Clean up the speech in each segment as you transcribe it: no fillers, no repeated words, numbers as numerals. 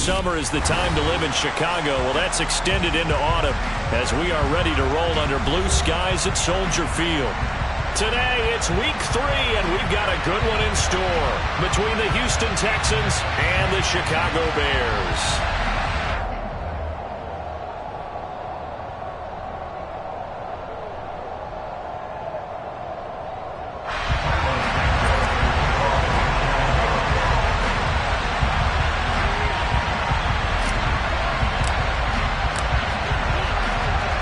summer is the time to live in Chicago. Well, that's extended into autumn as we are ready to roll under blue skies at Soldier Field. Today, it's week 3, and we've got a good one in store between the Houston Texans and the Chicago Bears.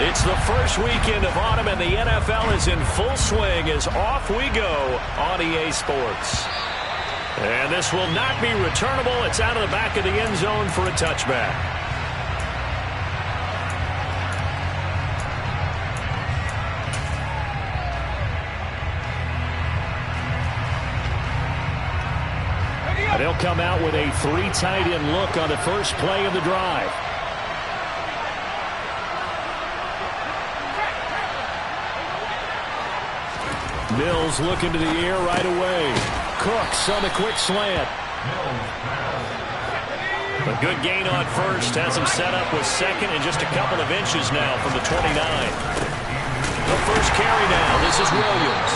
It's the first weekend of autumn, and the NFL is in full swing as off we go on EA Sports. And this will not be returnable. It's out of the back of the end zone for a touchback. They'll come out with a 3 tight end look on the first play of the drive. Mills looking to the air right away. Cooks on the quick slant. A good gain on first. Has him set up with second and just a couple of inches now from the 29. The first carry now. This is Williams.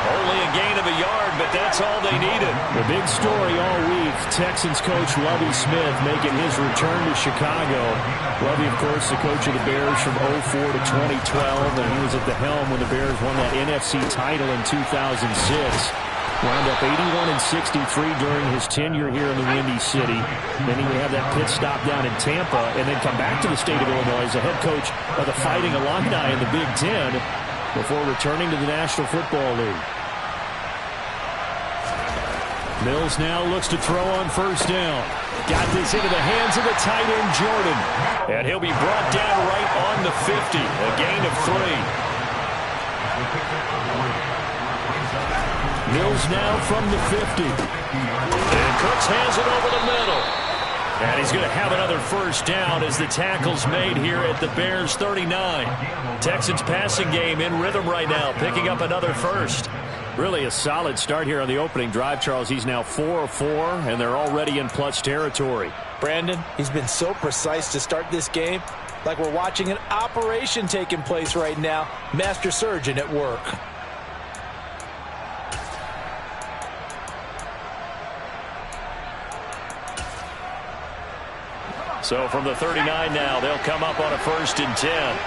Only a gain of a yard, but that's all they needed. The big story all week, Texans coach Lovie Smith making his return to Chicago. Lovie, of course, the coach of the Bears from 2004 to 2012, and he was at the helm when the Bears won that NFC title in 2006. Wound up 81-63 during his tenure here in the Windy City. Then he would have that pit stop down in Tampa and then come back to the state of Illinois as the head coach of the Fighting Illini in the Big Ten before returning to the National Football League. Mills now looks to throw on first down. Got this into the hands of the tight end, Jordan. And he'll be brought down right on the 50. A gain of 3. Mills now from the 50. And Cooks has it over the middle. And he's going to have another first down as the tackle's made here at the Bears 39. Texans passing game in rhythm right now, picking up another first. Really a solid start here on the opening drive, Charles. He's now 4 of 4, and they're already in plus territory. Brandon, he's been so precise to start this game, like we're watching an operation taking place right now. Master surgeon at work. So from the 39 now, they'll come up on a 1st and 10.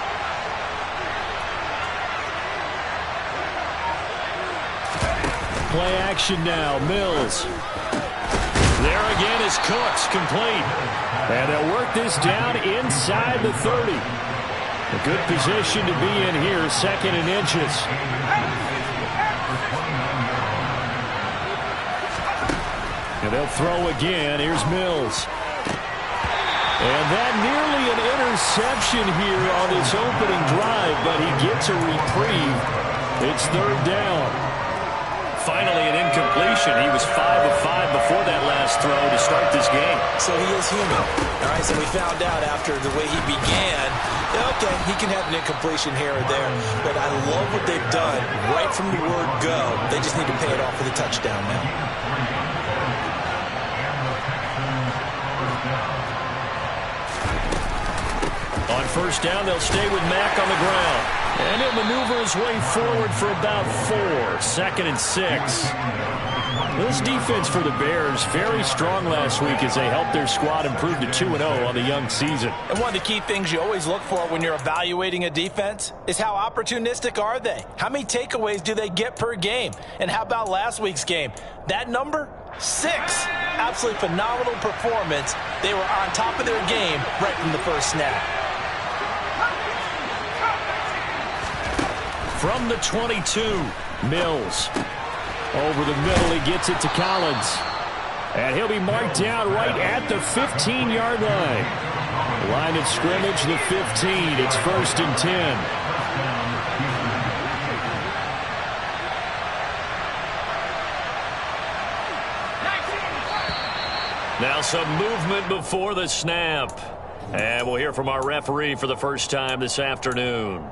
Play action now, Mills. There again is Cooks, complete. And they'll work this down inside the 30. A good position to be in here, 2nd and inches. And they'll throw again. Here's Mills. And that nearly an interception here on this opening drive, but he gets a reprieve. It's 3rd down. Finally an incompletion. He was 5 of 5 before that last throw to start this game. So he is human. All right, so we found out after the way he began, okay, he can have an incompletion here or there, but I love what they've done right from the word go. They just need to pay it off with a touchdown now. On first down, they'll stay with Mack on the ground. And he'll maneuver his way forward for about 4. 2nd and 6. This defense for the Bears, very strong last week as they helped their squad improve to 2-0 on the young season. And one of the key things you always look for when you're evaluating a defense is how opportunistic are they? How many takeaways do they get per game? And how about last week's game? That number? 6. Absolutely phenomenal performance. They were on top of their game right from the first snap. From the 22, Mills. Over the middle, he gets it to Collins. And he'll be marked down right at the 15-yard line. Line of scrimmage, the 15. It's 1st and 10. Now some movement before the snap. And we'll hear from our referee for the first time this afternoon.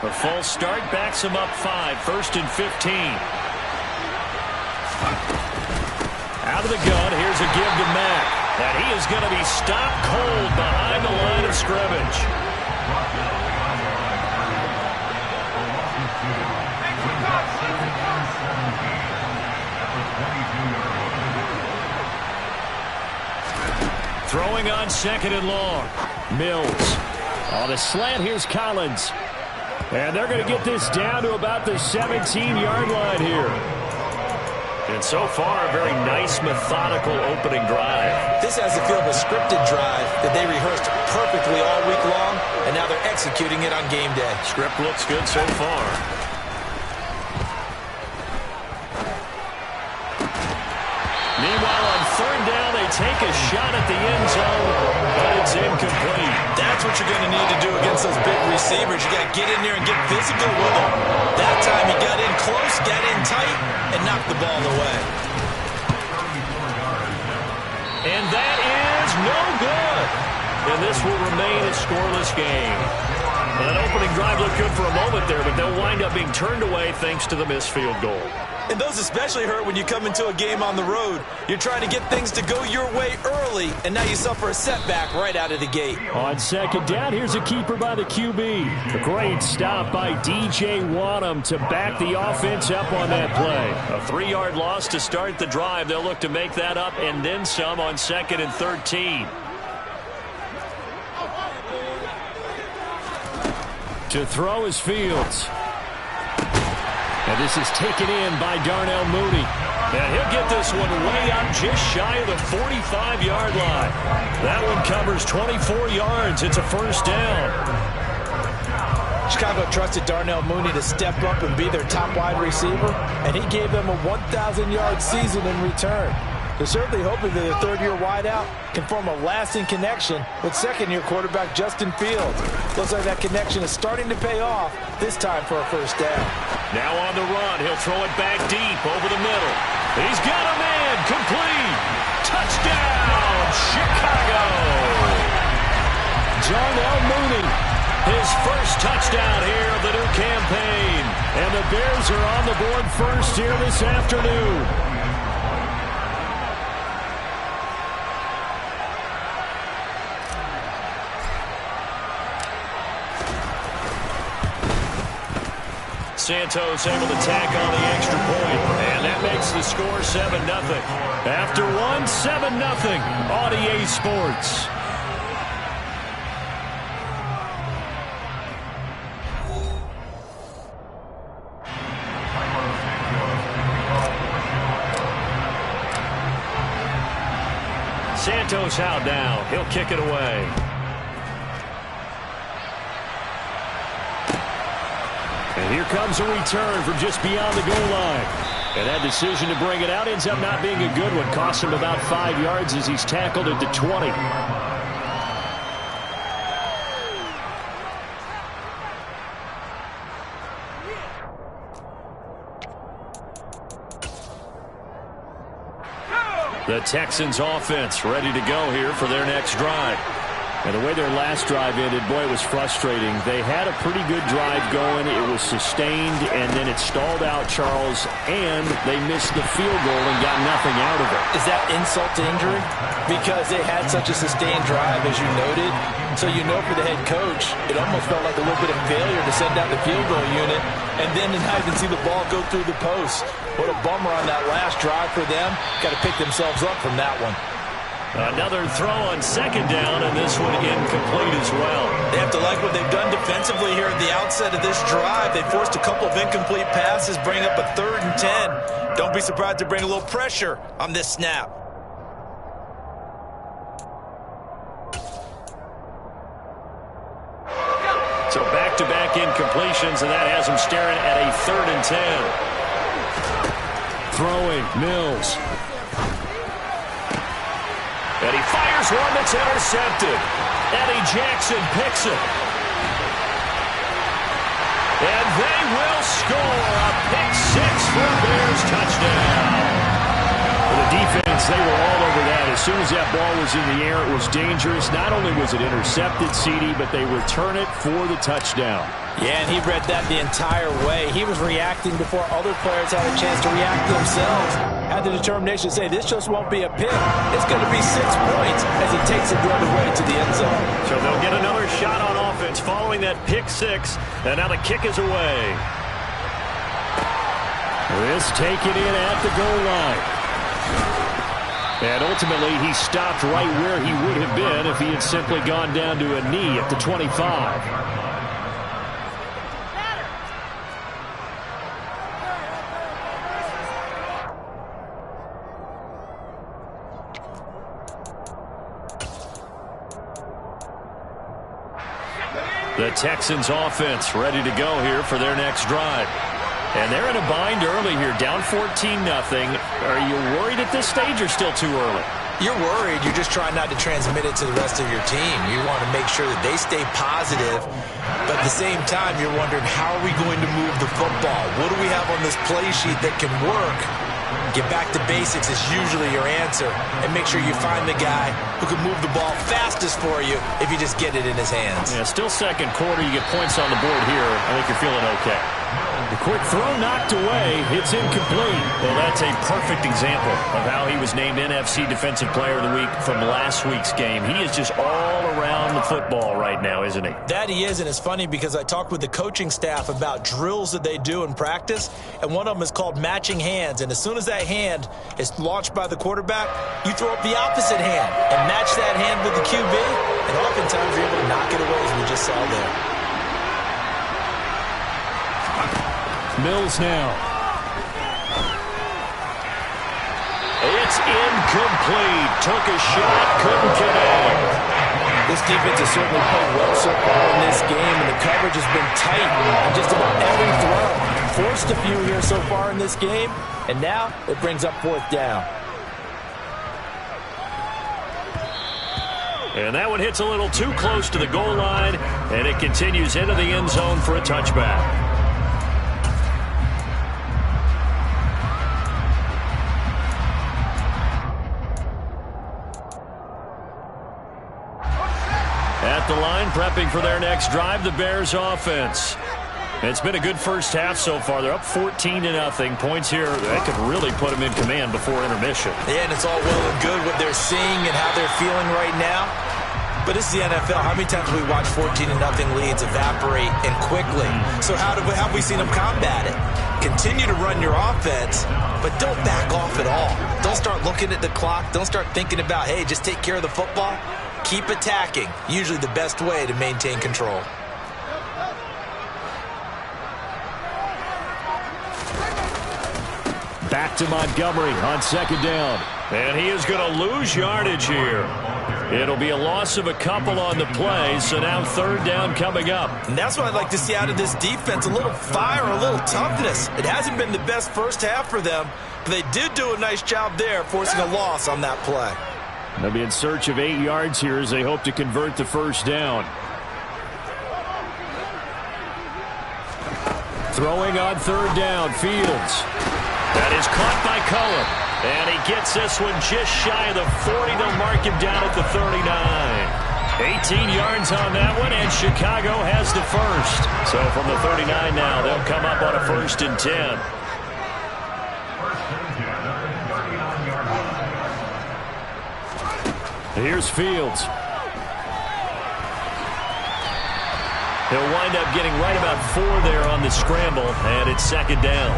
A false start backs him up 5. 1st and 15. Out of the gun, here's a give to Mack. And he is going to be stopped cold behind the line of scrimmage. Throwing on second and long. Mills. On a slant, here's Collins. And they're going to get this down to about the 17-yard line here. And so far, a very nice, methodical opening drive. This has the feel of a scripted drive that they rehearsed perfectly all week long, and now they're executing it on game day. Script looks good so far. Meanwhile, on third down, they take a shot at the end zone, but it's incomplete. That's what you're going to need to do against those big receivers. You got to get in there and get physical with them. That time he got in close, got in tight, and knocked the ball away. And that is no good. And this will remain a scoreless game. Well, that opening drive looked good for a moment there, but they'll wind up being turned away thanks to the missed field goal. And those especially hurt when you come into a game on the road. You're trying to get things to go your way early, and now you suffer a setback right out of the gate. On second down, here's a keeper by the QB. A great stop by DJ Wanham to back the offense up on that play. A 3-yard loss to start the drive. They'll look to make that up and then some on 2nd and 13. To throw is Fields. And this is taken in by Darnell Mooney. And he'll get this one way up just shy of the 45-yard line. That one covers 24 yards. It's a first down. Chicago trusted Darnell Mooney to step up and be their top wide receiver, and he gave them a 1,000-yard season in return. They're certainly hoping that their third-year wideout can form a lasting connection with second-year quarterback Justin Fields. Looks like that connection is starting to pay off, this time for a first down. Now on the run, he'll throw it back deep over the middle. He's got a man, complete. Touchdown, Chicago. Darnell Mooney, his first touchdown here of the new campaign. And the Bears are on the board first here this afternoon. Santos able to tack on the extra point, and that makes the score 7-0. After one, 7-0 on EA Sports. Santos out now. He'll kick it away. And here comes a return from just beyond the goal line. And that decision to bring it out ends up not being a good one. Costs him about 5 yards as he's tackled at the 20. The Texans offense ready to go here for their next drive. And the way their last drive ended, boy, it was frustrating. They had a pretty good drive going. It was sustained, and then it stalled out, Charles, and they missed the field goal and got nothing out of it. Is that insult to injury? Because they had such a sustained drive, as you noted. So you know for the head coach, it almost felt like a little bit of failure to send out the field goal unit, and then to not even see the ball go through the post. What a bummer on that last drive for them. Got to pick themselves up from that one. Another throw on second down, and this one incomplete as well. They have to like what they've done defensively here at the outset of this drive. They forced a couple of incomplete passes, bring up a 3rd and 10. Don't be surprised to bring a little pressure on this snap. So back-to-back incompletions, and that has them staring at a 3rd and 10. Throwing, Mills. And he fires one that's intercepted. Eddie Jackson picks it. And they will score a pick 6 for a Bears touchdown. Well, the defense Texans, they were all over that. As soon as that ball was in the air, it was dangerous. Not only was it intercepted, CD, but they return it for the touchdown. Yeah, and he read that the entire way. He was reacting before other players had a chance to react themselves. Had the determination to say, this just won't be a pick. It's going to be 6 points as he takes it the other way to the end zone. So they'll get another shot on offense following that pick 6. And now the kick is away. This taken in at the goal line. And ultimately, he stopped right where he would have been if he had simply gone down to a knee at the 25. The Texans offense ready to go here for their next drive. And they're in a bind early here, down 14-0. Are you worried at this stage or still too early? You're worried. You're just trying not to transmit it to the rest of your team. You want to make sure that they stay positive. But at the same time, you're wondering, how are we going to move the football? What do we have on this play sheet that can work? Get back to basics is usually your answer. And make sure you find the guy who can move the ball fastest for you if you just get it in his hands. Yeah, still second quarter. You get points on the board here. I think you're feeling okay. The quick throw knocked away. It's incomplete. Well, that's a perfect example of how he was named NFC Defensive Player of the Week from last week's game. He is just all around the football right now, isn't he? That he is, and it's funny because I talked with the coaching staff about drills that they do in practice, and one of them is called matching hands. And as soon as that hand is launched by the quarterback, you throw up the opposite hand and match that hand with the QB, and oftentimes you're able to knock it away, as we just saw there. Mills now. It's incomplete. Took a shot, couldn't connect. This defense has certainly played well so far in this game, and the coverage has been tight on just about every throw. Forced a few here so far in this game, and now it brings up 4th down. And that one hits a little too close to the goal line, and it continues into the end zone for a touchback. At the line, prepping for their next drive, the Bears offense. It's been a good first half so far. They're up 14-0. Points here that could really put them in command before intermission. Yeah, and it's all well and good what they're seeing and how they're feeling right now. But it's the NFL. How many times have we watched 14-0 leads evaporate and quickly? So how have we seen them combat it? Continue to run your offense, but don't back off at all. Don't start looking at the clock. Don't start thinking about, hey, just take care of the football. Keep attacking. Usually the best way to maintain control. Back to Montgomery on 2nd down. And he is going to lose yardage here. It'll be a loss of a couple on the play, so now 3rd down coming up. And that's what I'd like to see out of this defense, a little fire, a little toughness. It hasn't been the best first half for them, but they did do a nice job there, forcing a loss on that play. They'll be in search of 8 yards here as they hope to convert the 1st down. Throwing on 3rd down, Fields. That is caught by Cullen. And he gets this one just shy of the 40. They'll mark him down at the 39. 18 yards on that one, and Chicago has the first. So from the 39 now, they'll come up on a 1st and 10. Here's Fields. He'll wind up getting right about 4 there on the scramble, and it's 2nd down.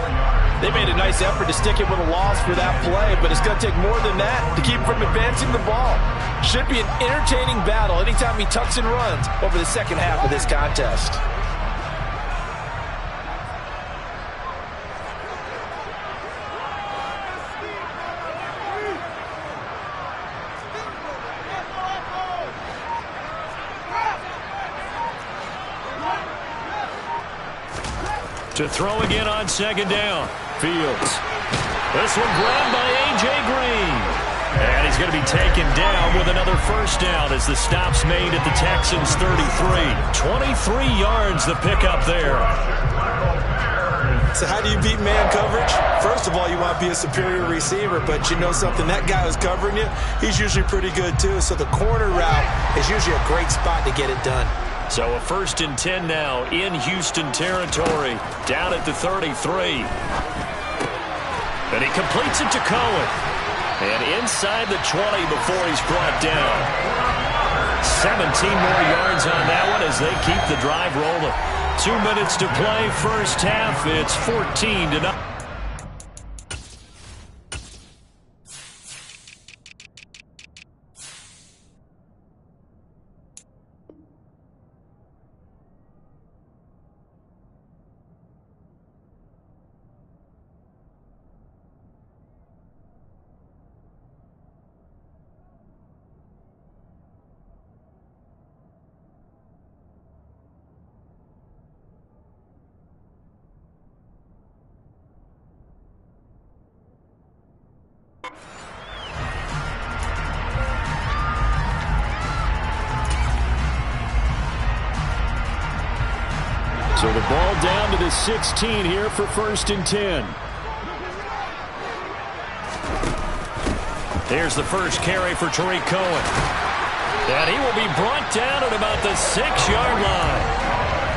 They made a nice effort to stick it with a loss for that play, but it's going to take more than that to keep him from advancing the ball. Should be an entertaining battle anytime he tucks and runs over the second half of this contest. To throw again on 2nd down. Fields. This one grabbed by A.J. Green. And he's going to be taken down with another 1st down as the stop's made at the Texans 33. 23 yards the pickup there. So how do you beat man coverage? First of all, you want to be a superior receiver, but you know something, that guy who's covering you, he's usually pretty good too. So the corner route is usually a great spot to get it done. So a 1st and 10 now in Houston territory, down at the 33. And he completes it to Cohen. And inside the 20 before he's brought down. 17 more yards on that one as they keep the drive rolling. 2 minutes to play, first half. It's 14-0. So the ball down to the 16 here for 1st and 10. Here's the first carry for Tariq Cohen. And he will be brought down at about the 6-yard line.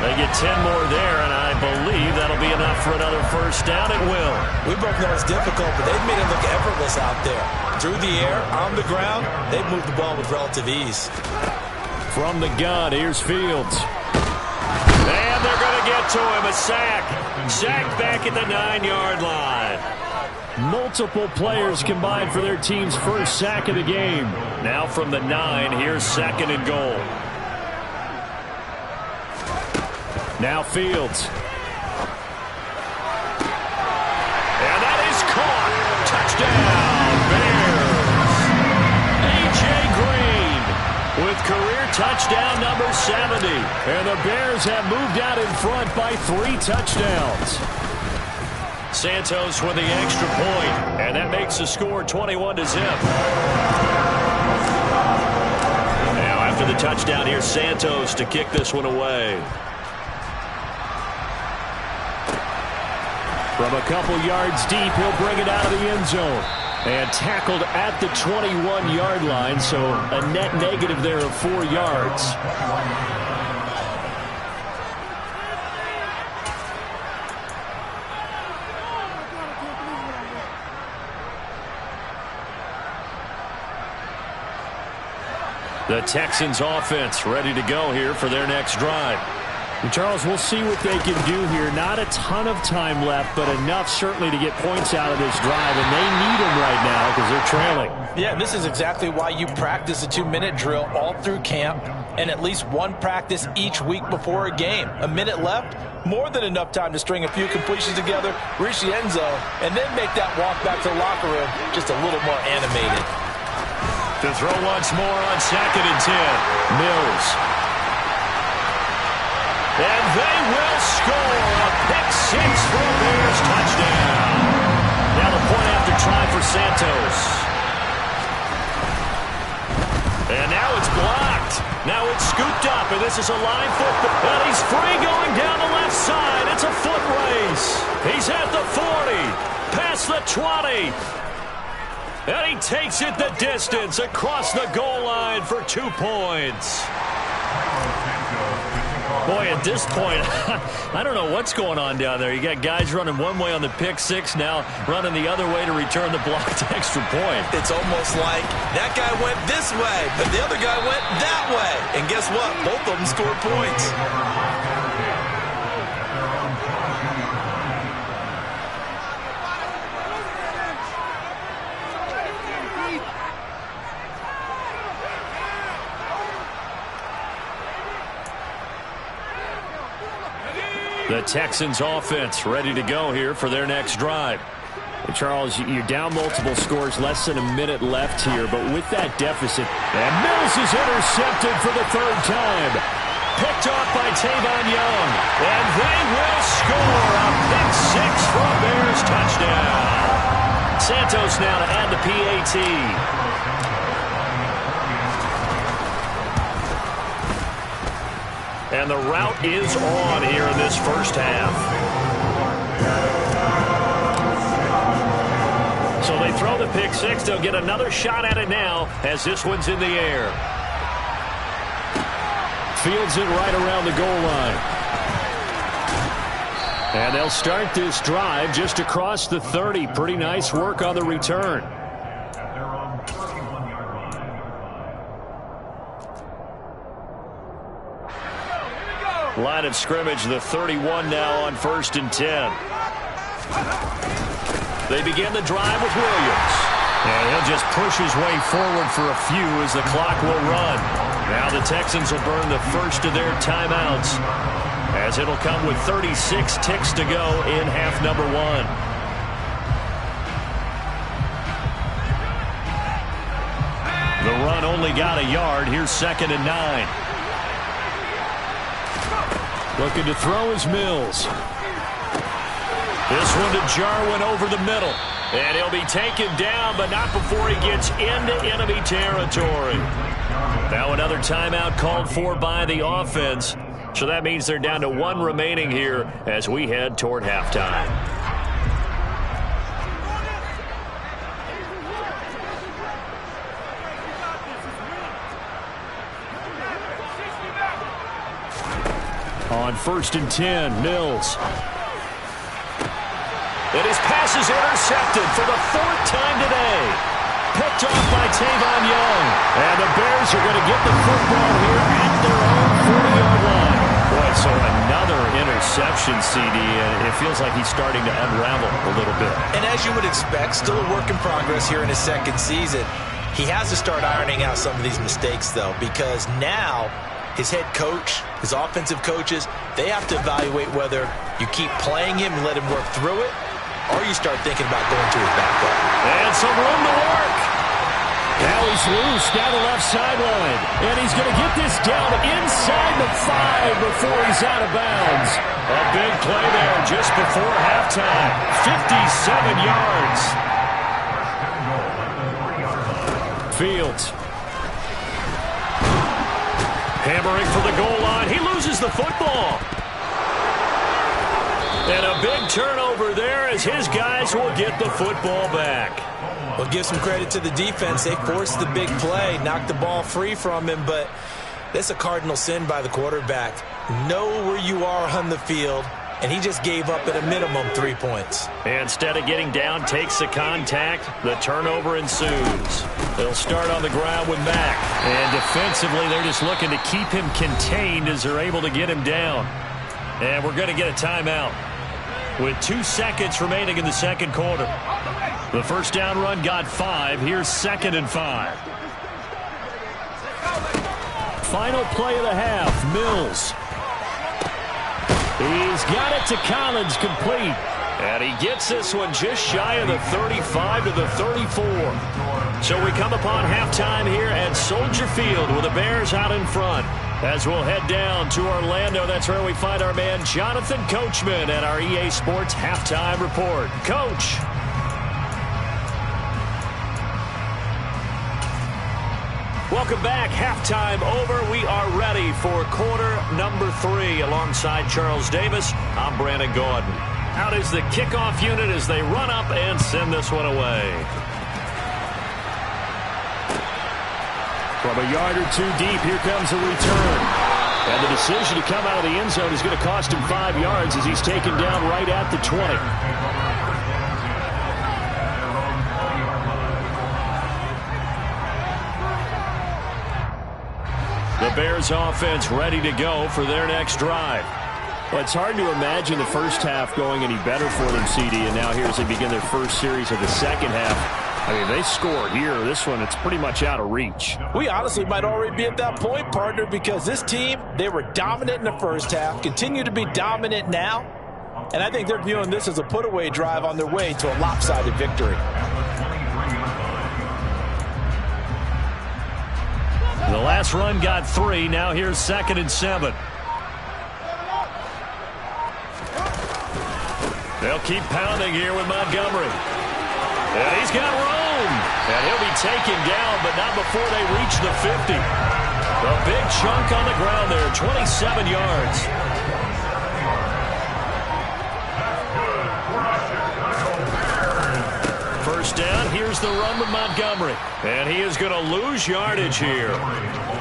They get 10 more there, and I believe that'll be enough for another first down. It will. We both know it's difficult, but they've made it look effortless out there. Through the air, on the ground, they've moved the ball with relative ease. From the gun, here's Fields. And they're going to get to him. A sack. Sacked back at the 9-yard line. Multiple players combined for their team's first sack of the game. Now from the 9, here's 2nd and goal. Now Fields. And that is caught. Touchdown, Bears. A.J. Green with career touchdown number 70. And the Bears have moved out in front by 3 touchdowns. Santos with the extra point, and that makes the score 21-0. Now after the touchdown, here's Santos to kick this one away. From a couple yards deep, he'll bring it out of the end zone. And tackled at the 21-yard line, so a net negative there of 4 yards. The Texans offense ready to go here for their next drive. And Charles, we'll see what they can do here. Not a ton of time left, but enough certainly to get points out of this drive, and they need them right now because they're trailing. Yeah, this is exactly why you practice a 2-minute drill all through camp and at least one practice each week before a game. A minute left, more than enough time to string a few completions together, reach the end zone, and then make that walk back to the locker room just a little more animated. To throw once more on 2nd and 10. Mills. And they will score a pick-6 for a Bears touchdown. Now the point after try for Santos. And now it's blocked. Now it's scooped up, and this is a line football. And he's free going down the left side. It's a foot race. He's at the 40, past the 20. And he takes it the distance across the goal line for 2 points. Boy, at this point, I don't know what's going on down there. You got guys running one way on the pick-6, now running the other way to return the blocked extra point. It's almost like that guy went this way, but the other guy went that way. And guess what? Both of them scored points. The Texans offense ready to go here for their next drive. And Charles, you're down multiple scores, less than a minute left here, but with that deficit, and Mills is intercepted for the 3rd time. Picked off by Tavon Young, and they will score a pick-6 for a Bears touchdown. Santos now to add the PAT. And the route is on here in this first half. throw the pick six. They'll get another shot at it now as this one's in the air. Fields it right around the goal line. And they'll start this drive just across the 30. Pretty nice work on the return. Line of scrimmage, the 31 now on 1st and 10. They begin the drive with Williams. And he'll just push his way forward for a few as the clock will run. Now the Texans will burn the first of their timeouts, as it'll come with 36 ticks to go in half number one. The run only got a yard. Here's 2nd and 9. Looking to throw is Mills. This one to Jarwin over the middle. And he'll be taken down, but not before he gets into enemy territory. Now another timeout called for by the offense. So that means they're down to one remaining here as we head toward halftime. On 1st and 10, Mills. And his pass is intercepted for the 4th time today. Picked off by Tavon Young. And the Bears are going to get the football here at their own 40-yard line. Boy, so another interception, CD, and it feels like he's starting to unravel a little bit. And as you would expect, still a work in progress here in his 2nd season. He has to start ironing out some of these mistakes, though, because now his head coach, his offensive coaches, they have to evaluate whether you keep playing him and let him work through it, or you start thinking about going to his backup. And some room to work. Now he's loose down the left sideline. And he's going to get this down inside the 5 before he's out of bounds. A big play there just before halftime. 57 yards. Fields. Hammering for the goal line. He loses the football. And a big turnover there as his guys will get the football back. Well, give some credit to the defense. They forced the big play, knocked the ball free from him, but that's a cardinal sin by the quarterback. Know where you are on the field, and he just gave up at a minimum 3 points. Instead of getting down, takes the contact. The turnover ensues. They'll start on the ground with Mack. And defensively, they're just looking to keep him contained as they're able to get him down. And we're going to get a timeout with 2 seconds remaining in the 2nd quarter. The first down run got 5. Here's 2nd and 5. Final play of the half. Mills. He's got it to Collins, complete. And he gets this one just shy of the 35 to the 34. So we come upon halftime here at Soldier Field with the Bears out in front. As we'll head down to Orlando, that's where we find our man Jonathan Coachman at our EA Sports Halftime Report. Coach. Welcome back. Halftime over. We are ready for quarter number 3. Alongside Charles Davis, I'm Brandon Gordon. Out is the kickoff unit as they run up and send this one away. From a yard or 2 deep, here comes a return. And the decision to come out of the end zone is going to cost him 5 yards as he's taken down right at the 20. The Bears offense ready to go for their next drive. Well, it's hard to imagine the first half going any better for them, CD, and now here as they begin their first series of the second half. I mean, they score here. This one, it's pretty much out of reach. We honestly might already be at that point, partner, because this team, they were dominant in the first half, continue to be dominant now, and I think they're viewing this as a put-away drive on their way to a lopsided victory. The last run got 3. Now here's 2nd and 7. They'll keep pounding here with Montgomery. And he's got room. And he'll be taken down, but not before they reach the 50. A big chunk on the ground there, 27 yards. First down, Here's the run with Montgomery. And he is going to lose yardage here.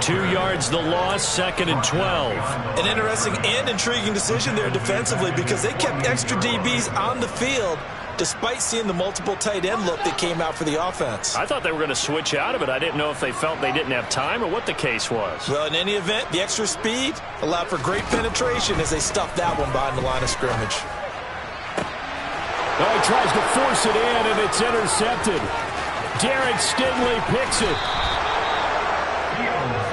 2 yards the loss, 2nd and 12. An interesting and intriguing decision there defensively because they kept extra DBs on the field despite seeing the multiple tight end look that came out for the offense. I thought they were going to switch out of it. I didn't know if they felt they didn't have time or what the case was. Well, in any event, the extra speed allowed for great penetration as they stuffed that one behind the line of scrimmage. Oh, he tries to force it in, and it's intercepted. Derek Stingley picks it.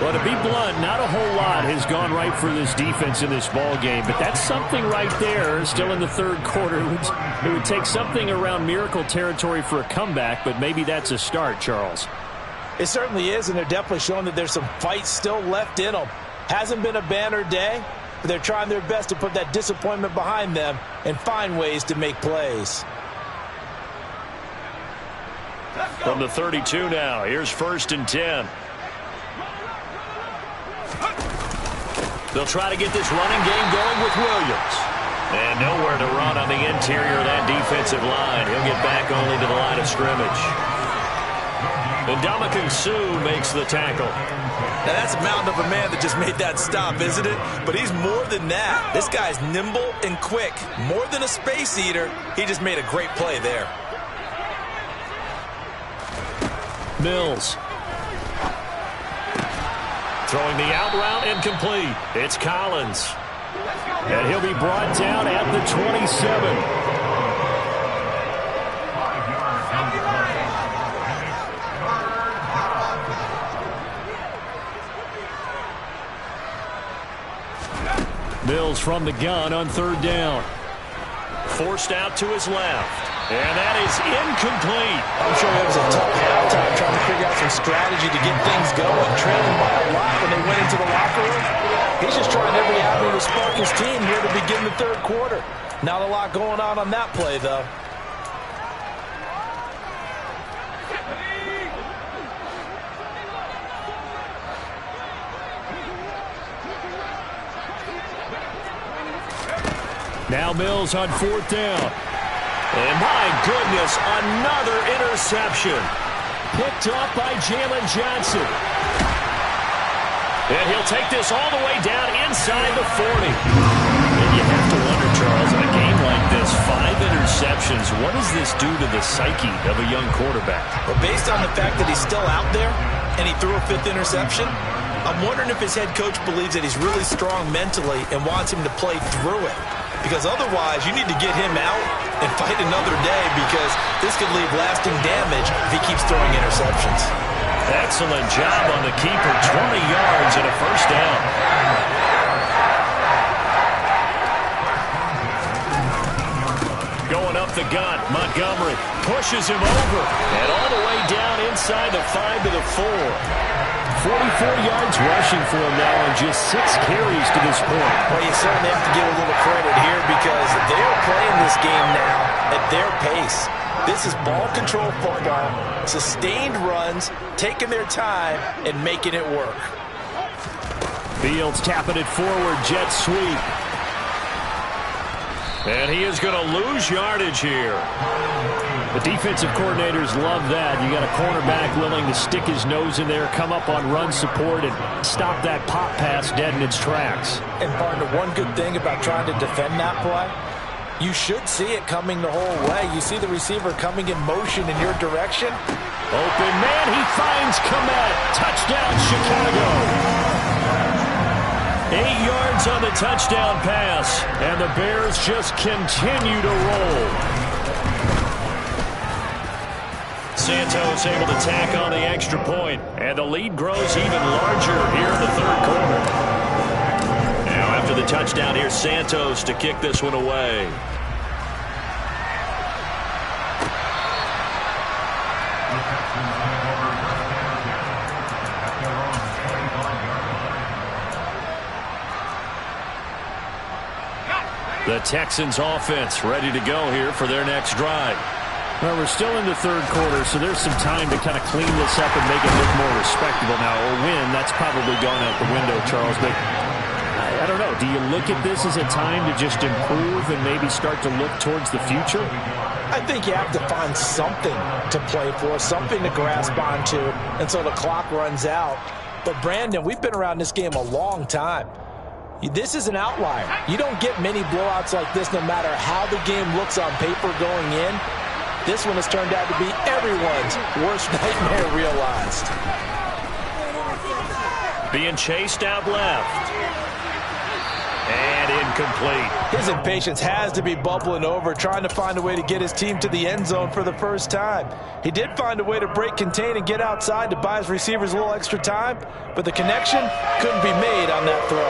Well, to be blunt, not a whole lot has gone right for this defense in this ball game, but that's something right there. Still in the third quarter. It would take something around miracle territory for a comeback, but maybe that's a start, Charles. It certainly is, and they're definitely showing that there's some fight still left in them. Hasn't been a banner day, but they're trying their best to put that disappointment behind them and find ways to make plays. From the 32 now, here's 1st and 10. They'll try to get this running game going with Williams. And nowhere to run on the interior of that defensive line. He'll get back only to the line of scrimmage. And Ndamukong Suh makes the tackle. Now, that's a mountain of a man that just made that stop, isn't it? But he's more than that. This guy's nimble and quick. More than a space eater, he just made a great play there. Mills. Throwing the out route incomplete. It's Collins. And he'll be brought down at the 27. Mills from the gun on 3rd down. Forced out to his left. And that is incomplete. I'm sure it was a tough halftime trying to figure out some strategy to get things going. Trailing by a lot when they went into the locker room. He's just trying every avenue to spark his team here to begin the third quarter. Not a lot going on that play, though. Now Mills on 4th down. And my goodness, another interception. Picked off by Jalen Johnson. And he'll take this all the way down inside the 40. And you have to wonder, Charles, in a game like this, 5 interceptions, what does this do to the psyche of a young quarterback? Well, based on the fact that he's still out there and he threw a 5th interception, I'm wondering if his head coach believes that he's really strong mentally and wants him to play through it. Because otherwise, you need to get him out and fight another day because this could leave lasting damage if he keeps throwing interceptions. Excellent job on the keeper. 20 yards and a 1st down. Going up the gut, Montgomery pushes him over. And all the way down inside the 5 to the 4. 44 yards rushing for him now on just 6 carries to this point. Well, you certainly have to give a little credit here because they're playing this game now at their pace. This is ball control football, sustained runs, taking their time, and making it work. Fields tapping it forward, jet sweep. And he is going to lose yardage here. The defensive coordinators love that. You got a cornerback willing to stick his nose in there, come up on run support, and stop that pop pass dead in its tracks. And partner, one good thing about trying to defend that play, you should see it coming the whole way. You see the receiver coming in motion in your direction. Open man, he finds Komet. Touchdown, Chicago. 8 yards on the touchdown pass, and the Bears just continue to roll. Santos able to tack on the extra point, and the lead grows even larger here in the third quarter. Now after the touchdown, here's Santos to kick this one away. The Texans offense ready to go here for their next drive. Well, we're still in the third quarter, so there's some time to kind of clean this up and make it look more respectable. Now, a win, that's probably gone out the window, Charles, but I I don't know. Do you look at this as a time to just improve and maybe start to look towards the future? I think you have to find something to play for, something to grasp onto until the clock runs out. But, Brandon, we've been around this game a long time. This is an outlier. You don't get many blowouts like this no matter how the game looks on paper going in. This one has turned out to be everyone's worst nightmare realized. Being chased out left. And incomplete. His impatience has to be bubbling over, trying to find a way to get his team to the end zone for the first time. He did find a way to break contain and get outside to buy his receivers a little extra time, but the connection couldn't be made on that throw.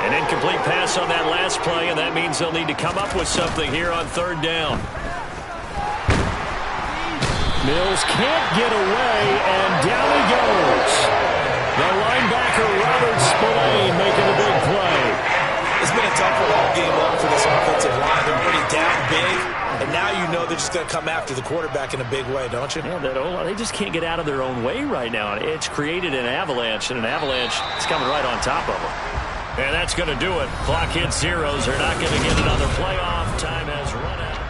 An incomplete pass on that last play, and that means they'll need to come up with something here on third down. Mills can't get away, and down he goes. The linebacker, Robert Spillane, making a big play. It's been a tough one all game long for this offensive line. They're already down big, and now you know they're just going to come after the quarterback in a big way, don't you? Yeah, they just can't get out of their own way right now. It's created an avalanche, and an avalanche is coming right on top of them. And that's going to do it. Clock hits zeros. They're not going to get another playoff. Time has run out.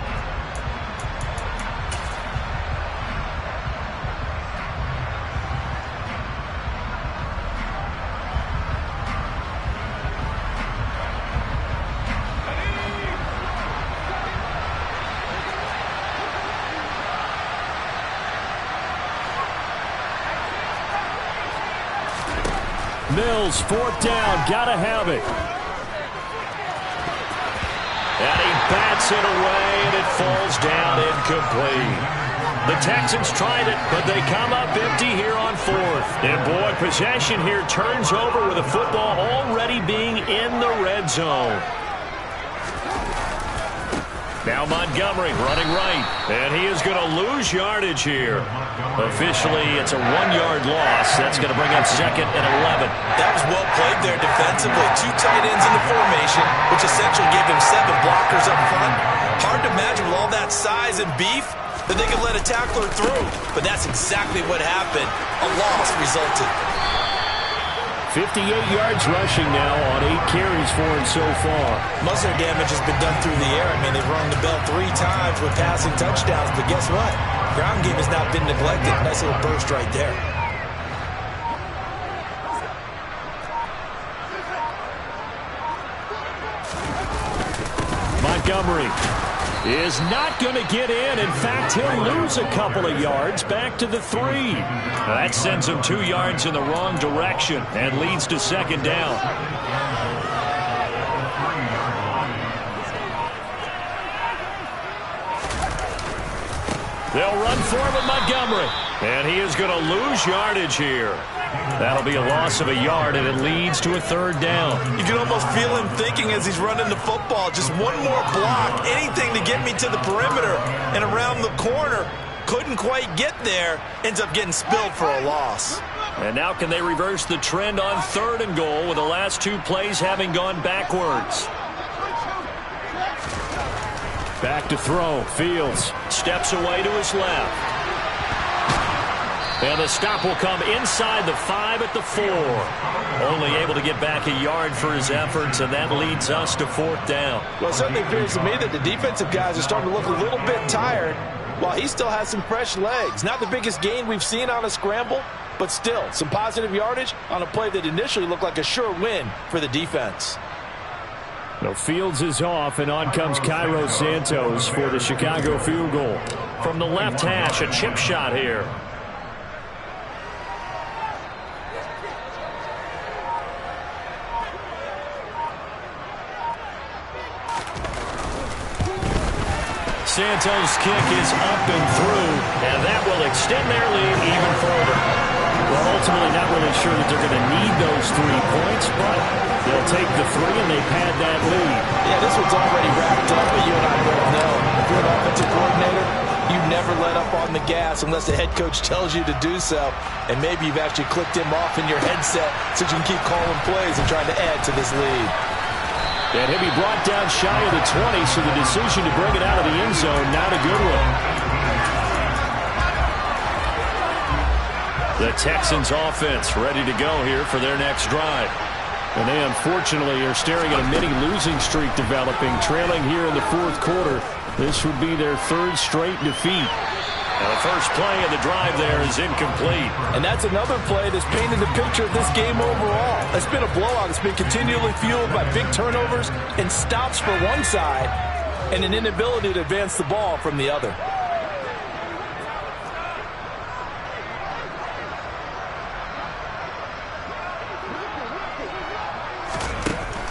Mills, fourth down, gotta have it. And he bats it away, and it falls down incomplete. The Texans tried it, but they come up empty here on fourth. And boy, possession here turns over with the football already being in the red zone. Now Montgomery running right, and he is going to lose yardage here. Officially, it's a 1-yard loss. That's going to bring up second and 11. That was well played there defensively. 2 tight ends in the formation, which essentially gave him 7 blockers up front. Hard to imagine with all that size and beef that they could let a tackler through. But that's exactly what happened. A loss resulted. 58 yards rushing now on 8 carries for him so far. Most of their damage has been done through the air. I mean, they've rung the bell 3 times with passing touchdowns, but guess what? Ground game has not been neglected. Nice little burst right there. Montgomery is not going to get in. In fact, he'll lose a couple of yards back to the 3. That sends him 2 yards in the wrong direction and leads to second down. They'll run for him with Montgomery. And he is going to lose yardage here. That'll be a loss of a yard, and it leads to a third down. You can almost feel him thinking as he's running the football. Just one more block, anything to get me to the perimeter and around the corner. Couldn't quite get there. Ends up getting spilled for a loss. And now can they reverse the trend on third and goal with the last 2 plays having gone backwards? Back to throw. Fields steps away to his left. And the stop will come inside the 5 at the 4. Only able to get back a yard for his efforts, and that leads us to fourth down. Well, it certainly appears to me that the defensive guys are starting to look a little bit tired while he still has some fresh legs. Not the biggest gain we've seen on a scramble, but still some positive yardage on a play that initially looked like a sure win for the defense. No, Fields is off, and on comes Cairo Santos for the Chicago field goal. From the left hash, a chip shot here. Santos' kick is up and through, and that will extend their lead even further. Well, ultimately not really sure that they're going to need those 3 points, but they'll take the 3 and they pad that lead. Yeah, this one's already wrapped up, but you and I both know if you're an offensive coordinator, you never let up on the gas unless the head coach tells you to do so. And maybe you've actually clicked him off in your headset so you can keep calling plays and trying to add to this lead. And he'll be brought down shy of the 20, so the decision to bring it out of the end zone, not a good one. The Texans offense ready to go here for their next drive. And they unfortunately are staring at a mini losing streak developing, trailing here in the fourth quarter. This would be their third straight defeat. And the first play of the drive there is incomplete. And that's another play that's painted the picture of this game overall. It's been a blowout. It's been continually fueled by big turnovers and stops for one side and an inability to advance the ball from the other.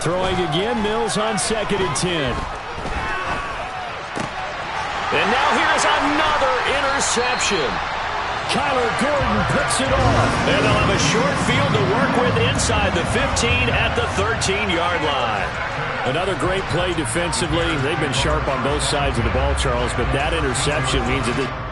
Throwing again, Mills on 2nd and 10. And now here's another interception. Kyler Gordon picks it off. And they'll have a short field to work with inside the 15 at the 13-yard line. Another great play defensively. They've been sharp on both sides of the ball, Charles, but that interception means that